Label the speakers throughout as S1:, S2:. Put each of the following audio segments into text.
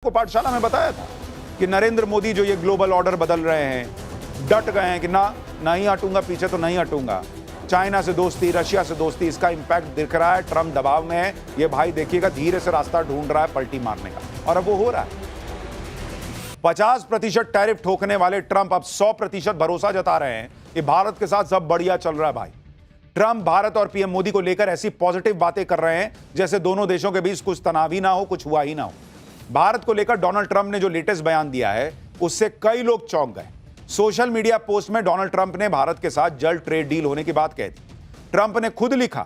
S1: आपको पाठशाला में बताया था कि नरेंद्र मोदी जो ये ग्लोबल ऑर्डर बदल रहे हैं, डट गए हैं कि ना नहीं हटूंगा, पीछे तो नहीं हटूंगा। चाइना से दोस्ती, रशिया से दोस्ती, इसका इंपैक्ट दिख रहा है। ट्रंप दबाव में है। ये भाई देखिएगा धीरे से रास्ता ढूंढ रहा है पलटी मारने का, और अब वो हो रहा है। 50% टैरिफ ठोकने वाले ट्रंप अब 100% भरोसा जता रहे हैं कि भारत के साथ सब बढ़िया चल रहा है। भाई ट्रंप भारत और पीएम मोदी को लेकर ऐसी पॉजिटिव बातें कर रहे हैं जैसे दोनों देशों के बीच कुछ तनाव ही ना हो, कुछ हुआ ही ना हो। भारत को लेकर डोनाल्ड ट्रंप ने जो लेटेस्ट बयान दिया है उससे कई लोग चौंक गए। सोशल मीडिया पोस्ट में डोनाल्ड ट्रंप ने भारत के साथ जल्द ट्रेड डील होने की बात कही थी। ट्रंप ने खुद लिखा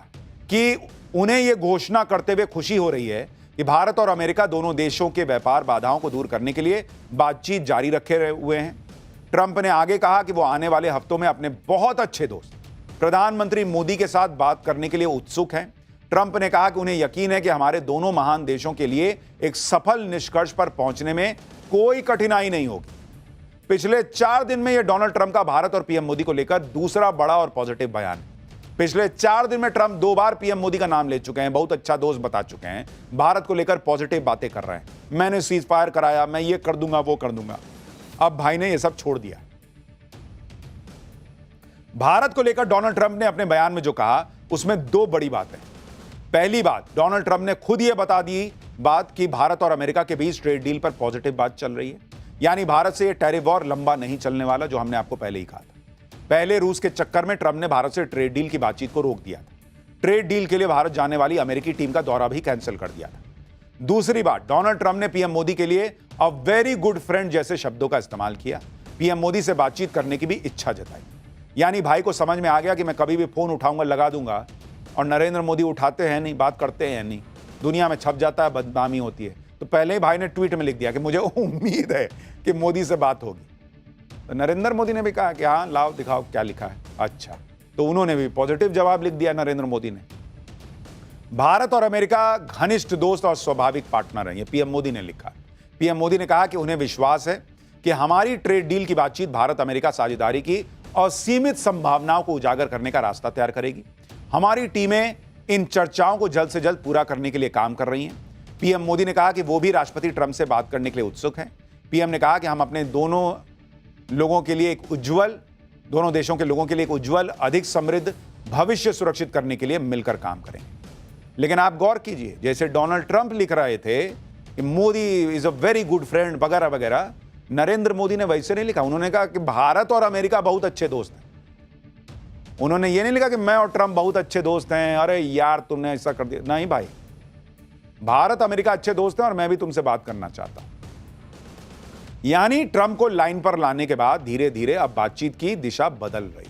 S1: कि उन्हें यह घोषणा करते हुए खुशी हो रही है कि भारत और अमेरिका दोनों देशों के व्यापार बाधाओं को दूर करने के लिए बातचीत जारी रखे हुए हैं। ट्रंप ने आगे कहा कि वो आने वाले हफ्तों में अपने बहुत अच्छे दोस्त प्रधानमंत्री मोदी के साथ बात करने के लिए उत्सुक हैं। ट्रंप ने कहा कि उन्हें यकीन है कि हमारे दोनों महान देशों के लिए एक सफल निष्कर्ष पर पहुंचने में कोई कठिनाई नहीं होगी। पिछले 4 दिन में यह डोनाल्ड ट्रंप का भारत और पीएम मोदी को लेकर दूसरा बड़ा और पॉजिटिव बयान है। पिछले 4 दिन में ट्रंप 2 बार पीएम मोदी का नाम ले चुके हैं, बहुत अच्छा दोस्त बता चुके हैं, भारत को लेकर पॉजिटिव बातें कर रहे हैं। मैंने सीज फायर कराया, मैं ये कर दूंगा, वो कर दूंगा। अब भाई ने यह सब छोड़ दिया। भारत को लेकर डोनाल्ड ट्रंप ने अपने बयान में जो कहा उसमें 2 बड़ी बातें। पहली बात, डोनाल्ड ट्रंप ने खुद यह बता दी बात कि भारत और अमेरिका के बीच ट्रेड डील पर पॉजिटिव बात चल रही है, यानी भारत से यह टैरिफ वॉर लंबा नहीं चलने वाला, जो हमने आपको पहले ही कहा था। पहले रूस के चक्कर में ट्रंप ने भारत से ट्रेड डील की बातचीत को रोक दिया था। ट्रेड डील के लिए भारत जाने वाली अमेरिकी टीम का दौरा भी कैंसिल कर दिया था। दूसरी बात, डोनाल्ड ट्रंप ने पीएम मोदी के लिए अ वेरी गुड फ्रेंड जैसे शब्दों का इस्तेमाल किया। पीएम मोदी से बातचीत करने की भी इच्छा जताई। यानी भाई को समझ में आ गया कि मैं कभी भी फोन उठाऊंगा, लगा दूंगा, और नरेंद्र मोदी उठाते हैं नहीं, बात करते हैं नहीं, दुनिया में छप जाता है, बदनामी होती है। तो पहले ही भाई ने ट्वीट में लिख दिया कि मुझे उम्मीद है कि मोदी से बात होगी। तो नरेंद्र मोदी ने भी कहा कि हाँ लाओ दिखाओ क्या लिखा है। अच्छा, तो उन्होंने भी पॉजिटिव जवाब लिख दिया नरेंद्र मोदी ने। भारत और अमेरिका घनिष्ठ दोस्त और स्वाभाविक पार्टनर हैं, ये पीएम मोदी ने लिखा। पीएम मोदी ने कहा कि उन्हें विश्वास है कि हमारी ट्रेड डील की बातचीत भारत अमेरिका साझेदारी की असीमित संभावनाओं को उजागर करने का रास्ता तैयार करेगी। हमारी टीमें इन चर्चाओं को जल्द से जल्द पूरा करने के लिए काम कर रही हैं। पीएम मोदी ने कहा कि वो भी राष्ट्रपति ट्रंप से बात करने के लिए उत्सुक हैं। पीएम ने कहा कि हम अपने दोनों लोगों के लिए एक उज्जवल, दोनों देशों के लोगों के लिए एक उज्जवल, अधिक समृद्ध भविष्य सुरक्षित करने के लिए मिलकर काम करेंगे। लेकिन आप गौर कीजिए, जैसे डोनाल्ड ट्रंप लिख रहे थे कि Modi is a very good friend वगैरह वगैरह, नरेंद्र मोदी ने वैसे नहीं लिखा। उन्होंने कहा कि भारत और अमेरिका बहुत अच्छे दोस्त हैं। उन्होंने ये नहीं लिखा कि मैं और ट्रंप बहुत अच्छे दोस्त हैं, अरे यार तुमने ऐसा कर दिया। नहीं भाई, भारत अमेरिका अच्छे दोस्त हैं और मैं भी तुमसे बात करना चाहता हूं। यानी ट्रंप को लाइन पर लाने के बाद धीरे धीरे अब बातचीत की दिशा बदल रही,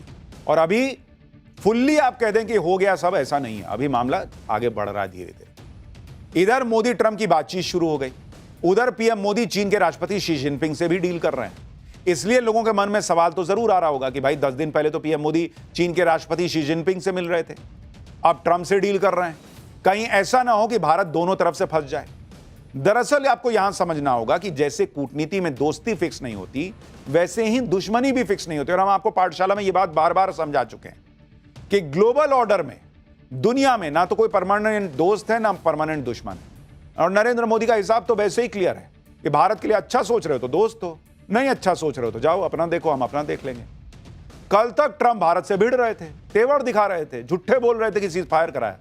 S1: और अभी फुल्ली आप कह दें कि हो गया सब, ऐसा नहीं है। अभी मामला आगे बढ़ रहा है धीरे धीरे। इधर मोदी ट्रंप की बातचीत शुरू हो गई, उधर पीएम मोदी चीन के राष्ट्रपति शी जिनपिंग से भी डील कर रहे हैं। इसलिए लोगों के मन में सवाल तो जरूर आ रहा होगा कि भाई 10 दिन पहले तो पीएम मोदी चीन के राष्ट्रपति शी जिनपिंग से मिल रहे थे, अब ट्रंप से डील कर रहे हैं। कहीं ऐसा ना हो कि भारत दोनों तरफ से फंस जाए। दरअसल आपको यहां समझना होगा कि जैसे कूटनीति में दोस्ती फिक्स नहीं होती, वैसे ही दुश्मनी भी फिक्स नहीं होती। और हम आपको पाठशाला में यह बात बार बार समझा चुके हैं कि ग्लोबल ऑर्डर में दुनिया में ना तो कोई परमानेंट दोस्त है ना परमानेंट दुश्मन है। और नरेंद्र मोदी का हिसाब तो वैसे ही क्लियर है कि भारत के लिए अच्छा सोच रहे हो तो दोस्त हो, नहीं अच्छा सोच रहे हो तो जाओ अपना देखो, हम अपना देख लेंगे। कल तक ट्रंप भारत से भिड़ रहे थे, तेवर दिखा रहे थे, झूठे बोल रहे थे कि सीज फायर कराया।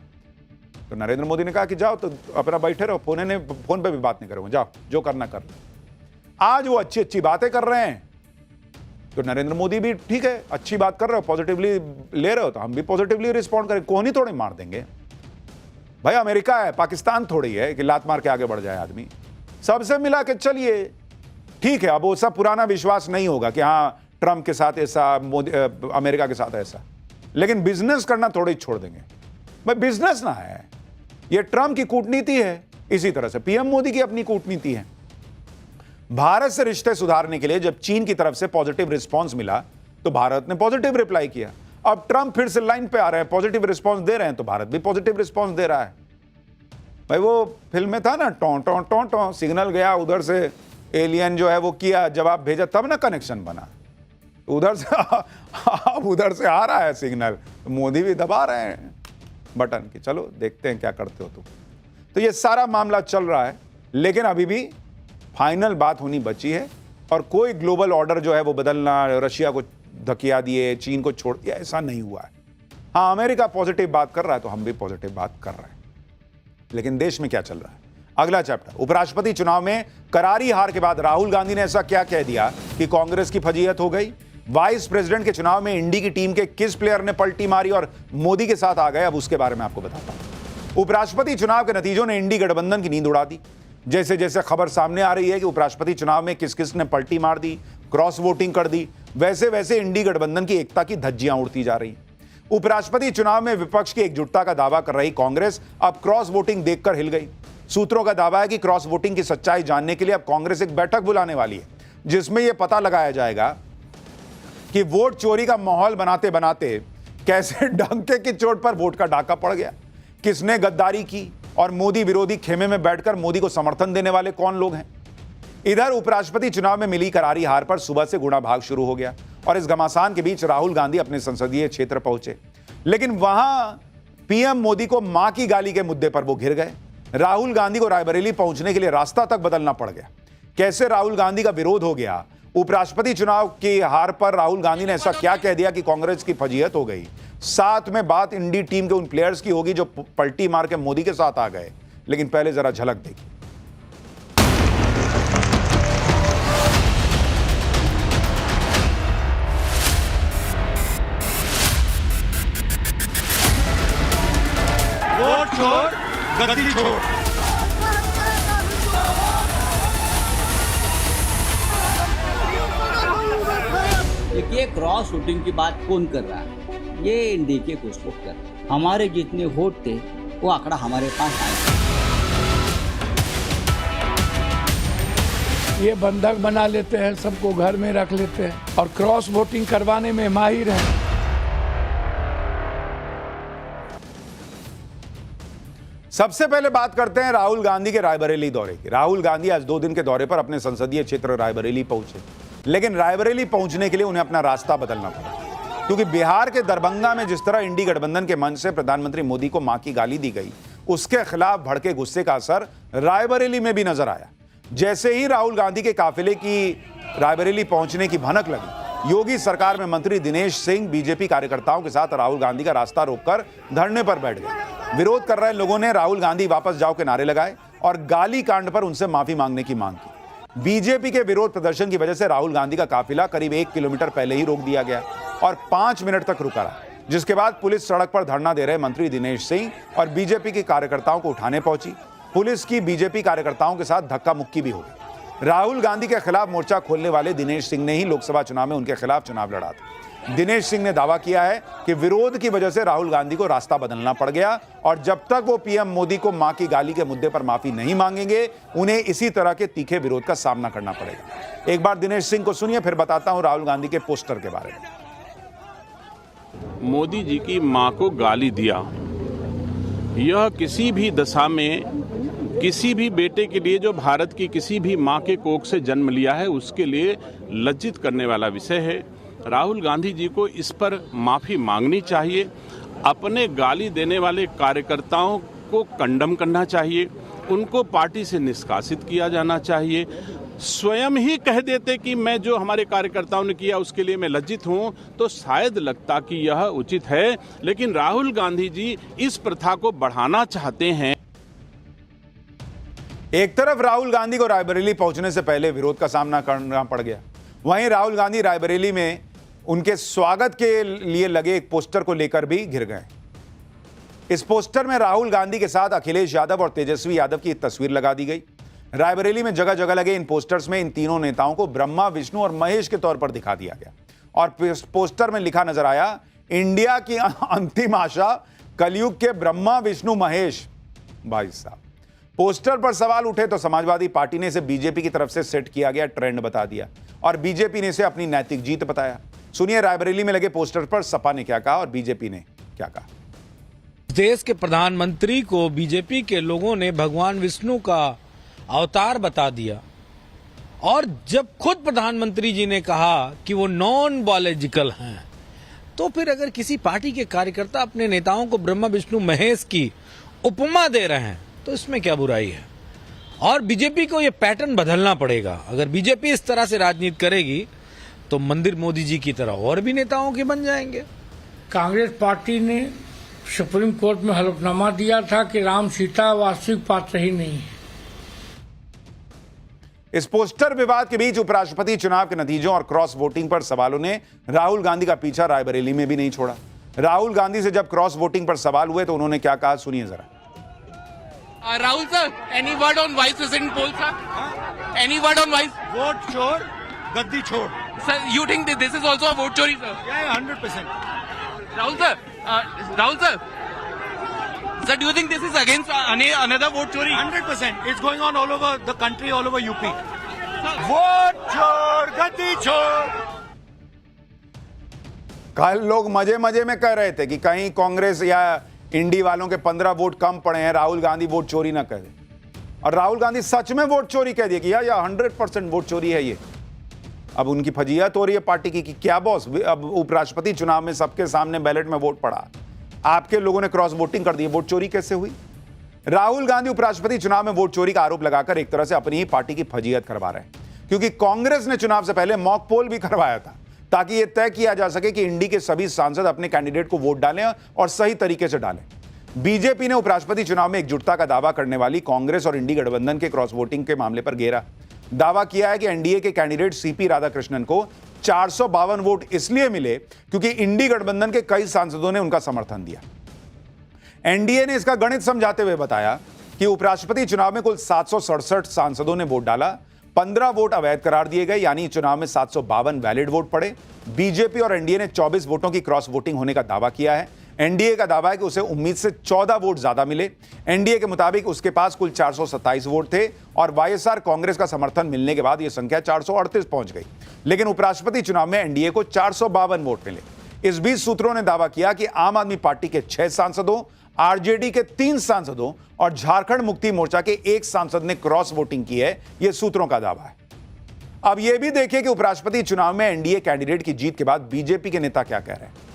S1: तो नरेंद्र मोदी ने कहा कि जाओ तो अपना बैठे रहो, फोन पे भी बात नहीं करोगे, जाओ जो करना कर लो। आज वो अच्छी अच्छी बातें कर रहे हैं, तो नरेंद्र मोदी भी ठीक है, अच्छी बात कर रहे हो, पॉजिटिवली ले रहे हो, तो हम भी पॉजिटिवली रिस्पॉन्ड करें। कोहनी थोड़ी मार देंगे भाई, अमेरिका है, पाकिस्तान थोड़ी है कि लात मार के आगे बढ़ जाए आदमी। सबसे मिला के चलिए, ठीक है। अब वो सब पुराना विश्वास नहीं होगा कि हाँ ट्रंप के साथ ऐसा, अमेरिका के साथ ऐसा, लेकिन बिजनेस करना थोड़ी छोड़ देंगे भाई। बिजनेस ना है, ये ट्रंप की कूटनीति है, इसी तरह से पीएम मोदी की अपनी कूटनीति है। भारत से रिश्ते सुधारने के लिए जब चीन की तरफ से पॉजिटिव रिस्पांस मिला तो भारत ने पॉजिटिव रिप्लाई किया। अब ट्रंप फिर से लाइन पे आ रहे हैं, पॉजिटिव रिस्पांस दे रहे हैं, तो भारत भी पॉजिटिव रिस्पांस दे रहा है। भाई वो फिल्म में था ना, टों टों टों टों, सिग्नल गया उधर से, एलियन जो है वो किया, जवाब भेजा, तब ना कनेक्शन बना। उधर से अब उधर से आ रहा है सिग्नल, तो मोदी भी दबा रहे हैं बटन कि चलो देखते हैं क्या करते हो तुम। तो ये सारा मामला चल रहा है, लेकिन अभी भी फाइनल बात होनी बची है और कोई ग्लोबल ऑर्डर जो है वो बदलना, रशिया को धकिया दिए, चीन को छोड़ दिया, ऐसा नहीं हुआ है। हाँ, अमेरिका पॉजिटिव बात कर रहा है तो हम भी पॉजिटिव बात कर रहे हैं, लेकिन देश में क्या चल रहा है? अगला चैप्टर, उपराष्ट्रपति चुनाव में करारी हार के बाद राहुल गांधी ने ऐसा क्या कह दिया कि कांग्रेस की फजीहत हो गई? वाइस प्रेसिडेंट के चुनाव में इंडी की टीम के किस प्लेयर ने पलटी मारी और मोदी के साथ आ गए, अब उसके बारे में आपको बताता हूं। उपराष्ट्रपति चुनाव के नतीजों ने इंडी गठबंधन की नींद उड़ा दी। जैसे जैसे खबर सामने आ रही है कि उपराष्ट्रपति चुनाव में किस किस ने पलटी मार दी, क्रॉस वोटिंग कर दी, वैसे वैसे इंडी गठबंधन की एकता की धज्जियां उड़ती जा रही। उपराष्ट्रपति चुनाव में विपक्ष की एकजुटता का दावा कर रही कांग्रेस अब क्रॉस वोटिंग देखकर हिल गई। सूत्रों का दावा है कि क्रॉस वोटिंग की सच्चाई जानने के लिए अब कांग्रेस एक बैठक बुलाने वाली है, जिसमें यह पता लगाया जाएगा कि वोट चोरी का माहौल बनाते बनाते कैसे डंके की चोट पर वोट का डाका पड़ गया, किसने गद्दारी की और मोदी विरोधी खेमे में बैठकर मोदी को समर्थन देने वाले कौन लोग हैं। इधर उपराष्ट्रपति चुनाव में मिली करारी हार पर सुबह से गुणा भाग शुरू हो गया और इस घमासान के बीच राहुल गांधी अपने संसदीय क्षेत्र पहुंचे, लेकिन वहां पीएम मोदी को मां की गाली के मुद्दे पर वो घिर गए। राहुल गांधी को रायबरेली पहुंचने के लिए रास्ता तक बदलना पड़ गया। कैसे राहुल गांधी का विरोध हो गया? उपराष्ट्रपति चुनाव की हार पर राहुल गांधी ने ऐसा क्या कह दिया कि कांग्रेस की फजीहत हो गई? साथ में बात इंडी टीम के उन प्लेयर्स की होगी जो पलटी मार के मोदी के साथ आ गए, लेकिन पहले जरा झलक देखिए।
S2: वोट छोड़, गद्दी छोड़।
S3: देखिए, क्रॉस वोटिंग की बात कौन कर रहा है? ये इंडी के कुछ लोग कर रहे हैं। हमारे जितने वोट थे वो आंकड़ा हमारे पास आया।
S4: ये बंधक बना लेते हैं, सबको घर में रख लेते हैं और क्रॉस वोटिंग करवाने में माहिर हैं।
S1: सबसे पहले बात करते हैं राहुल गांधी के रायबरेली दौरे की। राहुल गांधी आज 2 दिन के दौरे पर अपने संसदीय क्षेत्र रायबरेली पहुंचे, लेकिन रायबरेली पहुंचने के लिए उन्हें अपना रास्ता बदलना पड़ा, क्योंकि बिहार के दरभंगा में जिस तरह इंडी गठबंधन के मंच से प्रधानमंत्री मोदी को मां की गाली दी गई, उसके खिलाफ भड़के गुस्से का असर रायबरेली में भी नजर आया। जैसे ही राहुल गांधी के काफिले की रायबरेली पहुंचने की भनक लगी, योगी सरकार में मंत्री दिनेश सिंह बीजेपी कार्यकर्ताओं के साथ राहुल गांधी का रास्ता रोककर धरने पर बैठ गए। विरोध कर रहे लोगों ने राहुल गांधी वापस जाओ के नारे लगाए और गाली कांड पर उनसे माफी मांगने की मांग की। बीजेपी के विरोध प्रदर्शन की वजह से राहुल गांधी का काफिला करीब 1 किलोमीटर पहले ही रोक दिया गया और 5 मिनट तक रुका रहा, जिसके बाद पुलिस सड़क पर धरना दे रहे मंत्री दिनेश सिंह और बीजेपी के कार्यकर्ताओं को उठाने पहुंची। पुलिस की बीजेपी कार्यकर्ताओं के साथ धक्का मुक्की भी हो गई। राहुल गांधी के खिलाफ मोर्चा खोलने वाले दिनेश सिंह ने ही लोकसभा चुनाव में उनके खिलाफ चुनाव लड़ा था। दिनेश सिंह ने दावा किया है कि विरोध की वजह से राहुल गांधी को रास्ता बदलना पड़ गया और जब तक वो पीएम मोदी को मां की गाली के मुद्दे पर माफी नहीं मांगेंगे, उन्हें इसी तरह के तीखे विरोध का सामना करना पड़ेगा। एक बार दिनेश सिंह को सुनिए, फिर बताता हूं राहुल गांधी के पोस्टर के बारे में।
S5: मोदी जी की मां को गाली दिया, यह किसी भी दशा में किसी भी बेटे के लिए जो भारत की किसी भी मां के कोख से जन्म लिया है उसके लिए लज्जित करने वाला विषय है। राहुल गांधी जी को इस पर माफी मांगनी चाहिए। अपने गाली देने वाले कार्यकर्ताओं को कंडम करना चाहिए, उनको पार्टी से निष्कासित किया जाना चाहिए। स्वयं ही कह देते कि मैं जो हमारे कार्यकर्ताओं ने किया उसके लिए मैं लज्जित हूं, तो शायद लगता कि यह उचित है। लेकिन राहुल गांधी जी इस प्रथा को बढ़ाना चाहते हैं।
S1: एक तरफ राहुल गांधी को रायबरेली पहुंचने से पहले विरोध का सामना करना पड़ गया, वहीं राहुल गांधी रायबरेली में उनके स्वागत के लिए लगे एक पोस्टर को लेकर भी घिर गए। इस पोस्टर में राहुल गांधी के साथ अखिलेश यादव और तेजस्वी यादव की तस्वीर लगा दी गई। रायबरेली में जगह जगह लगे इन पोस्टर्स में इन तीनों नेताओं को ब्रह्मा, विष्णु और महेश के तौर पर दिखा दिया गया और पोस्टर में लिखा नजर आया, इंडिया की अंतिम आशा कलयुग के ब्रह्मा, विष्णु, महेश। भाई साहब, पोस्टर पर सवाल उठे तो समाजवादी पार्टी ने इसे बीजेपी की तरफ से सेट किया गया ट्रेंड बता दिया और बीजेपी ने इसे अपनी नैतिक जीत बताया। सुनिए रायबरेली में लगे पोस्टर पर सपा ने क्या कहा और बीजेपी ने क्या कहा।
S4: देश के प्रधानमंत्री को बीजेपी के लोगों ने भगवान विष्णु का अवतार बता दिया और जब खुद प्रधानमंत्री जी ने कहा कि वो नॉन बायोलॉजिकल हैं, तो फिर अगर किसी पार्टी के कार्यकर्ता अपने नेताओं को ब्रह्मा, विष्णु, महेश की उपमा दे रहे हैं तो इसमें क्या बुराई है। और बीजेपी को ये पैटर्न बदलना पड़ेगा। अगर बीजेपी इस तरह से राजनीति करेगी तो मंदिर मोदी जी की तरह और भी नेताओं के बन जाएंगे।
S6: कांग्रेस पार्टी ने सुप्रीम कोर्ट में हलफनामा दिया था कि राम सीता वास्तविक पात्र ही नहीं है।
S1: इस पोस्टर विवाद के बीच उपराष्ट्रपति चुनाव के नतीजों और क्रॉस वोटिंग पर सवालों ने राहुल गांधी का पीछा रायबरेली में भी नहीं छोड़ा। राहुल गांधी से जब क्रॉस वोटिंग पर सवाल हुए तो उन्होंने क्या कहा, सुनिए जरा।
S7: Rahul sir, any word on vice president poll, sir? Any word on vice?
S2: Vote चोर गद्दी छोड़.
S7: Sir, you think that this is also a vote chori, sir?
S2: Yeah, 100%.
S7: Rahul sir, sir, do you think this is against another vote chori?
S2: 100%. It's going on all over the country, all over UP. Vote चोर गद्दी छोड़.
S1: कल लोग मजे मजे में कह रहे थे कि कहीं कांग्रेस या इंडी वालों के 15 वोट कम पड़े हैं, राहुल गांधी वोट चोरी ना कह दे। और राहुल गांधी सच में वोट चोरी कह दिया कि या 100% वोट चोरी है ये। अब उनकी फजीहत हो रही है पार्टी की कि क्या बॉस, अब उपराष्ट्रपति चुनाव में सबके सामने बैलेट में वोट पड़ा, आपके लोगों ने क्रॉस वोटिंग कर दी, वोट चोरी कैसे हुई? राहुल गांधी उपराष्ट्रपति चुनाव में वोट चोरी का आरोप लगाकर एक तरह से अपनी ही पार्टी की फजीहत करवा रहे हैं, क्योंकि कांग्रेस ने चुनाव से पहले मॉक पोल भी करवाया था ताकि यह तय किया जा सके कि इंडी के सभी सांसद अपने कैंडिडेट को वोट डालें और सही तरीके से डालें। बीजेपी ने उपराष्ट्रपति चुनाव में एकजुटता का दावा करने वाली कांग्रेस और इंडी गठबंधन के क्रॉस वोटिंग के मामले पर घेरा। दावा किया है कि एनडीए के कैंडिडेट सीपी राधाकृष्णन को 452 वोट इसलिए मिले क्योंकि इंडी गठबंधन के कई सांसदों ने उनका समर्थन दिया। एनडीए ने इसका गणित समझाते हुए बताया कि उपराष्ट्रपति चुनाव में कुल 767 सांसदों ने वोट डाला, 15 वोट अवैध करार दिए गए, यानी चुनाव में 752 वैलिड वोट पड़े। बीजेपी और एनडीए ने 24 वोटों की क्रॉस वोटिंग होने का दावा किया है। एनडीए का दावा है कि उसे उम्मीद से 14 वोट ज्यादा मिले। एनडीए के मुताबिक उसके पास कुल 427 वोट थे और वाईएसआर कांग्रेस का समर्थन मिलने के बाद यह संख्या 438 पहुंच गई। लेकिन उपराष्ट्रपति चुनाव में एनडीए को 452 वोट मिले। इस बीच सूत्रों ने दावा किया कि आम आदमी पार्टी के 6 सांसदों, आरजेडी के 3 सांसदों और झारखंड मुक्ति मोर्चा के 1 सांसद ने क्रॉस वोटिंग की है। यह सूत्रों का दावा है। अब यह भी देखिए कि उपराष्ट्रपति चुनाव में एनडीए कैंडिडेट की जीत के बाद बीजेपी के नेता क्या कह रहे हैं।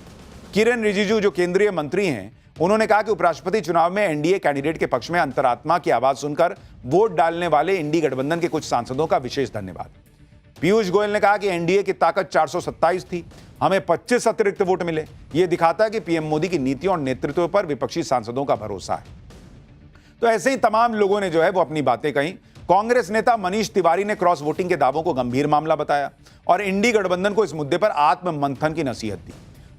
S1: किरेन रिजिजू जो केंद्रीय मंत्री हैं, उन्होंने कहा कि उपराष्ट्रपति चुनाव में एनडीए कैंडिडेट के पक्ष में अंतरात्मा की आवाज सुनकर वोट डालने वाले इंडी गठबंधन के कुछ सांसदों का विशेष धन्यवाद। पीयूष गोयल ने कहा कि एनडीए की ताकत 427 थी, हमें 25 अतिरिक्त वोट मिले। यह दिखाता है कि पीएम मोदी की नीतियों और नेतृत्व पर विपक्षी सांसदों का भरोसा है। तो ऐसे ही तमाम लोगों ने जो है वो अपनी बातें कही। कांग्रेस नेता मनीष तिवारी ने क्रॉस वोटिंग के दावों को गंभीर मामला बताया और इंडी गठबंधन को इस मुद्दे पर आत्ममंथन की नसीहत दी।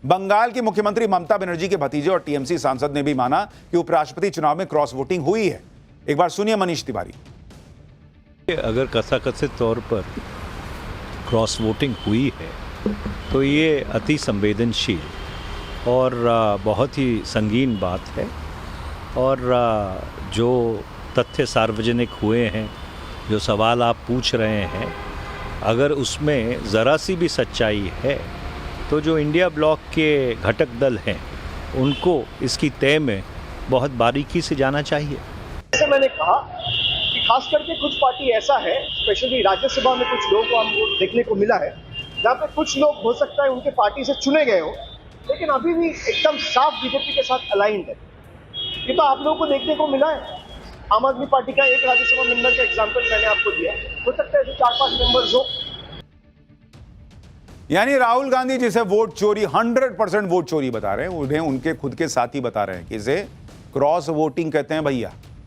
S1: बंगाल की मुख्यमंत्री ममता बनर्जी के भतीजे और टीएमसी सांसद ने भी माना कि उपराष्ट्रपति चुनाव में क्रॉस वोटिंग हुई है। एक बार सुनिए मनीष तिवारी।
S8: अगर कथाकथित तौर पर क्रॉस वोटिंग हुई है तो ये अति संवेदनशील और बहुत ही संगीन बात है, और जो तथ्य सार्वजनिक हुए हैं, जो सवाल आप पूछ रहे हैं, अगर उसमें ज़रा सी भी सच्चाई है तो जो इंडिया ब्लॉक के घटक दल हैं उनको इसकी तय में बहुत बारीकी से जाना चाहिए।
S9: जैसे मैंने कहा कि खास करके कुछ पार्टी ऐसा है, स्पेशली राज्यसभा में कुछ लोगों को हमको देखने को मिला है जहाँ पे कुछ लोग हो सकता है उनके पार्टी से चुने गए हो, लेकिन अभी भी एकदम साफ बीजेपी के साथ अलाइंड है। ये तो आप लोगों को देखने को मिला है। आम आदमी पार्टी का एक राज्यसभा मेंबर का एग्जाम्पल मैंने आपको दिया, हो सकता है ऐसे 4-5 मेंबर्स हो।
S1: यानी राहुल गांधी जिसे वोट चोरी 100% वोट चोरी बता रहे हैं, उन्हें उनके खुद के साथी बता रहे हैं कि इसे क्रॉस वोटिंग कहते हैं भैया।